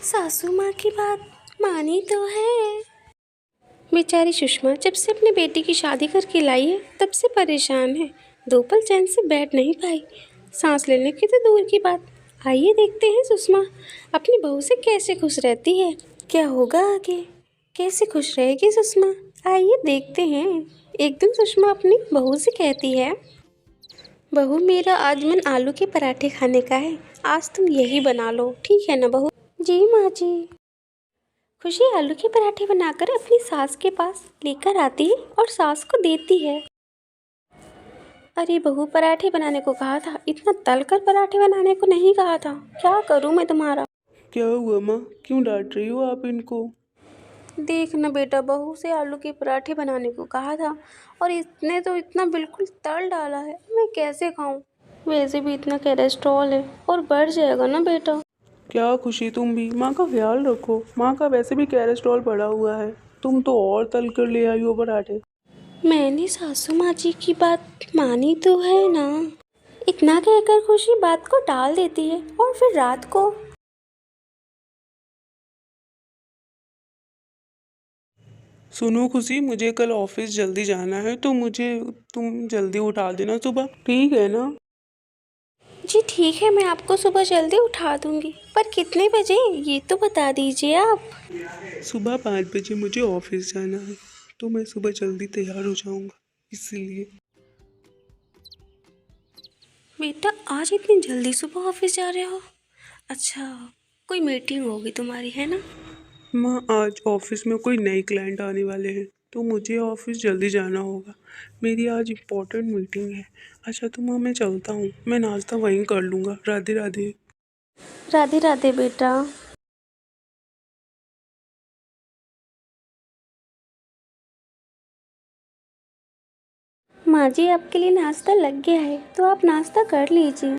सासू माँ की बात मानी तो है। बेचारी सुषमा जब से अपनी बेटी की शादी करके लाई है तब से परेशान है। 2 पल चैन से बैठ नहीं पाई। सांस लेने की तो दूर की बात। आइए देखते हैं सुषमा अपनी बहू से कैसे खुश रहती है। क्या होगा आगे, कैसे खुश रहेगी सुषमा, आइए देखते हैं। एक दिन सुषमा अपनी बहू से कहती है, बहू मेरा आज मन आलू के पराठे खाने का है, आज तुम यही बना लो, ठीक है ना बहू। जी माँ जी। खुशी आलू के पराठे बनाकर अपनी सास के पास लेकर आती है और सास को देती है। अरे बहू, पराठे बनाने को कहा था, इतना तलकर पराठे बनाने को नहीं कहा था। क्या करूं मैं तुम्हारा। क्या हुआ माँ, क्यों डांट रही हो आप इनको? देख ना बेटा, बहू से आलू के पराठे बनाने को कहा था और इसने तो इतना बिल्कुल तल डाला है, मैं कैसे खाऊं। वैसे भी इतना कोलेस्ट्रॉल है और बढ़ जाएगा ना बेटा। क्या खुशी, तुम भी माँ का ख्याल रखो। माँ का वैसे भी कोलेस्ट्रॉल बढ़ा हुआ है, तुम तो और तल कर ले आई हो पराठे। मैंने सासू माँ जी की बात मानी तो है ना। इतना कहकर खुशी बात को टाल देती है और फिर रात को सुनो खुशी, मुझे कल ऑफिस जल्दी जाना है तो मुझे तुम जल्दी उठा देना सुबह, ठीक है ना? जी ठीक है, मैं आपको सुबह जल्दी उठा दूंगी, पर कितने बजे ये तो बता दीजिए आप। सुबह 5 बजे मुझे ऑफिस जाना है, तो मैं सुबह जल्दी तैयार हो जाऊंगा, इसीलिए। बेटा आज इतनी जल्दी सुबह ऑफिस जा रहे हो? अच्छा, कोई मीटिंग होगी तुम्हारी, है ना? माँ, आज ऑफिस में कोई नए क्लाइंट आने वाले हैं तो मुझे ऑफिस जल्दी जाना होगा। मेरी आज इम्पोर्टेंट मीटिंग है। अच्छा तो माँ, मैं चलता हूँ, मैं नाश्ता वहीं कर लूँगा। राधे राधे। राधे राधे बेटा। माँ जी आपके लिए नाश्ता लग गया है, तो आप नाश्ता कर लीजिए।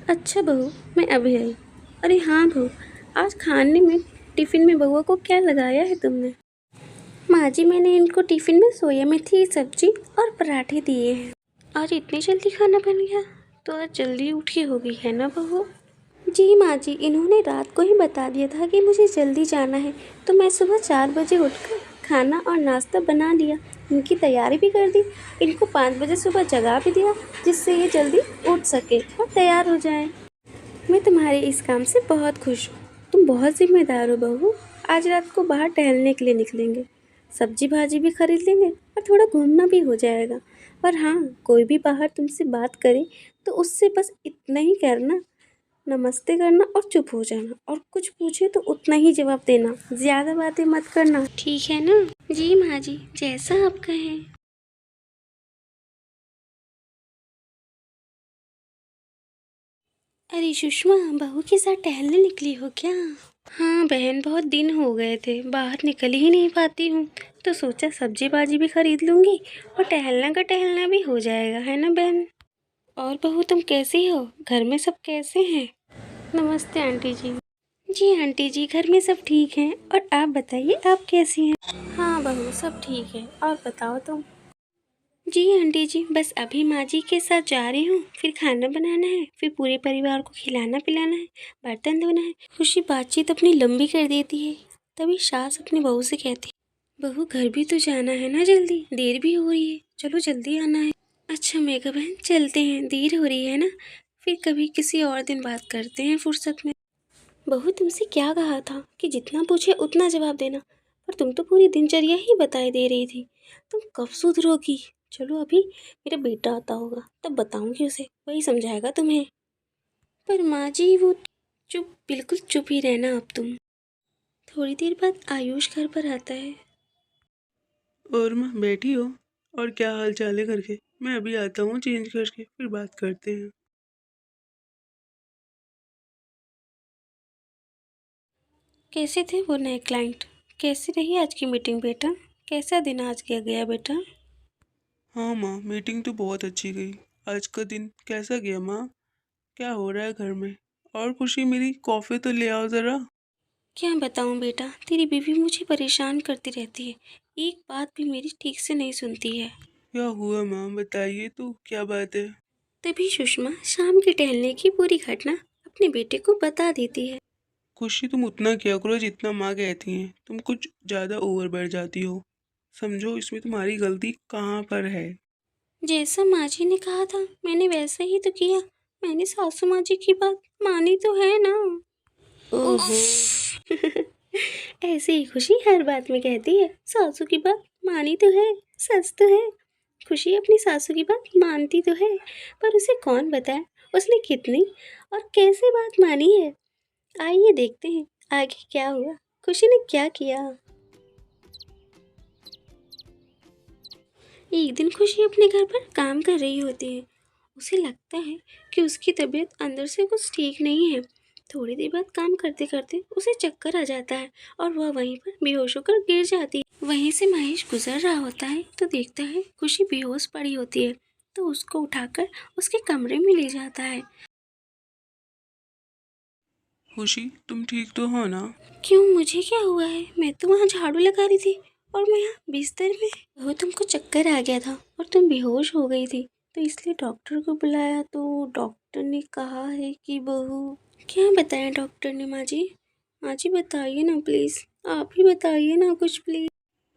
अच्छा बहू, मैं अभी आई। अरे हाँ बहू, आज खाने में टिफ़िन में बहू को क्या लगाया है तुमने? माँ जी मैंने इनको टिफ़िन में सोया मेथी की सब्जी और पराठे दिए हैं। आज इतनी जल्दी खाना बन गया, तो आज जल्दी उठी होगी, है ना बहू? जी माँ जी, इन्होंने रात को ही बता दिया था कि मुझे जल्दी जाना है, तो मैं सुबह 4 बजे उठकर खाना और नाश्ता बना लिया, इनकी तैयारी भी कर दी, इनको 5 बजे सुबह जगा भी दिया, जिससे ये जल्दी उठ सके और तैयार हो जाए। मैं तुम्हारे इस काम से बहुत खुश हूँ। तुम बहुत जिम्मेदार हो बहू। आज रात को बाहर टहलने के लिए निकलेंगे, सब्जी भाजी भी खरीद लेंगे और थोड़ा घूमना भी हो जाएगा। और हाँ, कोई भी बाहर तुमसे बात करे तो उससे बस इतना ही करना, नमस्ते करना और चुप हो जाना, और कुछ पूछे तो उतना ही जवाब देना, ज़्यादा बातें मत करना, ठीक है ना? जी माँ जी, जैसा आप कहें। अरे सुषमा, बहू के साथ टहलने निकली हो क्या? हाँ बहन, बहुत दिन हो गए थे, बाहर निकल ही नहीं पाती हूँ, तो सोचा सब्जी भाजी भी खरीद लूँगी और टहलना का टहलना भी हो जाएगा, है ना बहन? और बहू तुम कैसी हो, घर में सब कैसे हैं? नमस्ते आंटी जी। जी आंटी जी, घर में सब ठीक हैं, और आप बताइए आप कैसी हैं? हाँ बहू, सब ठीक है, और बताओ तुम। जी आंटी जी, बस अभी माँ जी के साथ जा रही हूँ, फिर खाना बनाना है, फिर पूरे परिवार को खिलाना पिलाना है, बर्तन धोना है। खुशी बातचीत अपनी लंबी कर देती है। तभी सास अपनी बहू से कहती है, बहू घर भी तो जाना है ना, जल्दी, देर भी हो रही है, चलो जल्दी आना है। अच्छा मेघा बहन, चलते हैं, देर हो रही है ना, फिर कभी किसी और दिन बात करते हैं फुर्सत में। बहू तुमसे क्या कहा था कि जितना पूछे उतना जवाब देना, पर तुम तो पूरी दिनचर्या ही बताई दे रही थी, तुम कब सुधरोगी? चलो अभी मेरा बेटा आता होगा तब बताऊंगी उसे, वही समझाएगा तुम्हें। पर माँ जी वो चुप, बिल्कुल चुप ही रहना अब तुम। थोड़ी देर बाद आयुष घर पर आता है। और माँ बैठी हो? और क्या हाल चाल है घर के? मैं अभी आता हूँ चेंज करके, फिर बात करते हैं। कैसे थे वो नए क्लाइंट? कैसी रही आज की मीटिंग बेटा? कैसा दिन आज किया गया बेटा? हाँ माँ, मीटिंग तो बहुत अच्छी गई। आज का दिन कैसा गया माँ? क्या हो रहा है घर में? और खुशी, मेरी कॉफ़ी तो ले आओ ज़रा। क्या बताऊं बेटा, तेरी बीवी मुझे परेशान करती रहती है, एक बात भी मेरी ठीक से नहीं सुनती है। क्या हुआ माँ, बताइए तो, क्या बात है? तभी सुषमा शाम के टहलने की पूरी घटना अपने बेटे को बता देती है। खुशी तुम उतना किया करो जितना माँ कहती हैं। तुम कुछ ज़्यादा ओवर बढ़ जाती हो। समझो इसमें तुम्हारी गलती कहाँ पर है। जैसा माँ जी ने कहा था मैंने वैसा ही तो किया। मैंने सासू माँ जी की बात मानी तो है ना। ओहो। ऐसे ही खुशी हर बात में कहती है सासू की बात मानी तो है, सच तो है। खुशी अपनी सासू की बात मानती तो है, पर उसे कौन बताए उसने कितनी और कैसे बात मानी है। आइए देखते हैं आगे क्या हुआ, खुशी ने क्या किया। एक दिन खुशी अपने घर पर काम कर रही होती है। उसे लगता है कि उसकी तबीयत अंदर से कुछ ठीक नहीं है। थोड़ी देर बाद काम करते करते उसे चक्कर आ जाता है और वह वहीं पर बेहोश होकर गिर जाती है। वहीं से महेश गुजर रहा होता है तो देखता है खुशी बेहोश पड़ी होती है, तो उसको उठाकर उसके कमरे में ले जाता है। खुशी तुम ठीक तो हो ना? क्यों, मुझे क्या हुआ है? मैं तो वहाँ झाड़ू लगा रही थी और मैं यहाँ बिस्तर में। वो तुमको चक्कर आ गया था और तुम बेहोश हो गई थी, तो इसलिए डॉक्टर को बुलाया। तो डॉक्टर ने कहा है कि बहू। क्या बताया डॉक्टर ने माँ जी? माँ जी बताइए ना प्लीज़, आप ही बताइए ना कुछ प्लीज़।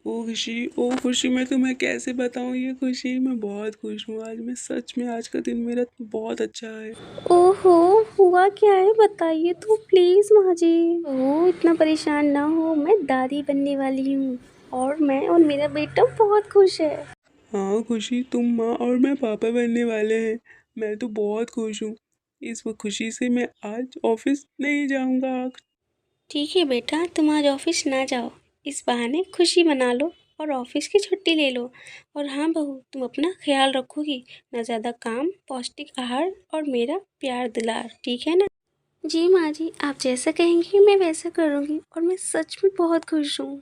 ओ खुशी, मैं तुम्हें कैसे बताऊँ ये खुशी। मैं बहुत खुश हूँ आज। मैं सच में आज का दिन मेरा बहुत अच्छा है। ओहो, हुआ क्या है बताइए तो प्लीज़ माँ जी। ओह, इतना परेशान ना हो, मैं दादी बनने वाली हूँ और मैं और मेरा बेटा बहुत खुश है। हाँ खुशी, तुम माँ और मैं पापा बनने वाले हैं। मैं तो बहुत खुश हूँ। इस वो खुशी से मैं आज ऑफिस नहीं जाऊँगा। ठीक है बेटा, तुम आज ऑफिस ना जाओ, इस बहाने खुशी मना लो और ऑफिस की छुट्टी ले लो। और हाँ बहू, तुम अपना ख्याल रखोगी, ना ज़्यादा काम, पौष्टिक आहार और मेरा प्यार दुलार, ठीक है ना? जी माँ जी, आप जैसा कहेंगी मैं वैसा करूँगी और मैं सच में बहुत खुश हूँ।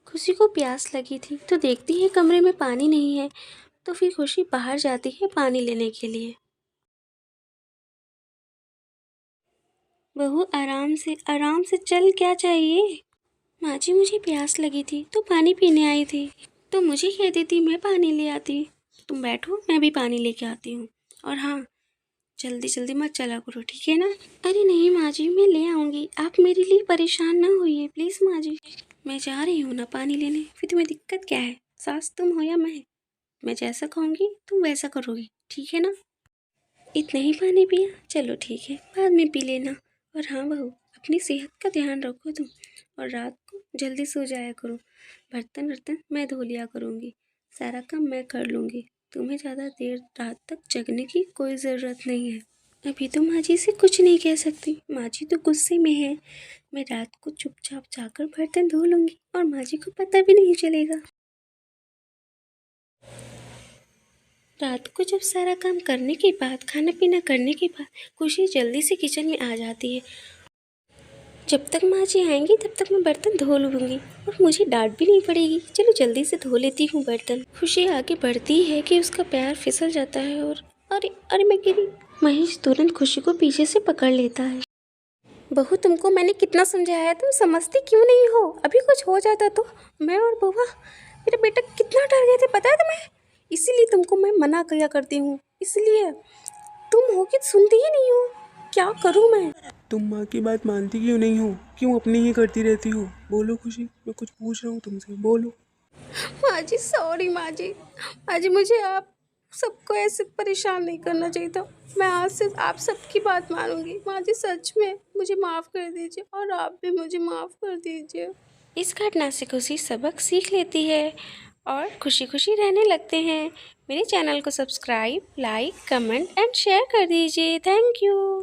खुशी को प्यास लगी थी तो देखती है कमरे में पानी नहीं है, तो फिर खुशी बाहर जाती है पानी लेने के लिए। बहू आराम से चल, क्या चाहिए? माँ जी मुझे प्यास लगी थी तो पानी पीने आई थी, तो मुझे कह देती मैं पानी ले आती। तुम बैठो, मैं भी पानी लेके आती हूँ। और हाँ, जल्दी जल्दी मत चला करो, ठीक है ना? अरे नहीं माँ जी, मैं ले आऊँगी, आप मेरे लिए परेशान ना होइए प्लीज़ माँ जी। मैं जा रही हूँ ना पानी लेने, फिर तुम्हें दिक्कत क्या है? सास तुम हो या मैं जैसा कहूँगी तुम वैसा करोगी, ठीक है ना? इतना ही पानी पिया, चलो ठीक है, बाद में पी लेना। और हाँ बहू, अपनी सेहत का ध्यान रखो तुम, और रात को जल्दी सो जाया करो। बर्तन वर्तन मैं धो लिया करूँगी, सारा काम मैं कर लूँगी। तुम्हें ज़्यादा देर रात तक जगने की कोई ज़रूरत नहीं है। अभी तो माँ जी से कुछ नहीं कह सकती, माँ जी तो गुस्से में है। मैं रात को चुपचाप जाकर बर्तन धो लूँगी और माँ जी को पता भी नहीं चलेगा। रात को जब सारा काम करने के बाद, खाना पीना करने के बाद, खुशी जल्दी से किचन में आ जाती है। जब तक माँ जी आएंगी तब तक मैं बर्तन धो लूँगी और मुझे डांट भी नहीं पड़ेगी। चलो जल्दी से धो लेती हूँ बर्तन। खुशी आगे बढ़ती है कि उसका पैर फिसल जाता है और अरे अरे मैं गिरी। महेश तुरंत खुशी को पीछे से पकड़ लेता है। बहू, तुमको मैंने कितना समझाया, तुम समझती क्यों नहीं हो? अभी कुछ हो जाता तो मैं और बउआ, मेरा बेटा कितना डर गए थे पता है तुम्हें? इसीलिए तुमको मैं मना किया करती हूँ, इसलिए तुम हो कि सुनती ही नहीं हो। क्या करूँ मैं? तुम माँ की बात मानती क्यों नहीं हो? क्यों अपनी ही करती रहती हो? बोलो खुशी, मैं कुछ पूछ रहा हूँ तुमसे, बोलो। माँ जी सॉरी माँ जी। माँ जी, मुझे आप सबको ऐसे परेशान नहीं करना चाहिए था। मैं आज से आप सबकी बात मानूंगी। माँ जी सच में मुझे माफ़ कर दीजिए और आप भी मुझे माफ़ कर दीजिए। इस घटना से खुशी सबक सीख लेती है और खुशी खुशी रहने लगते हैं। मेरे चैनल को subscribe, like, comment and share कर दीजिए। Thank you.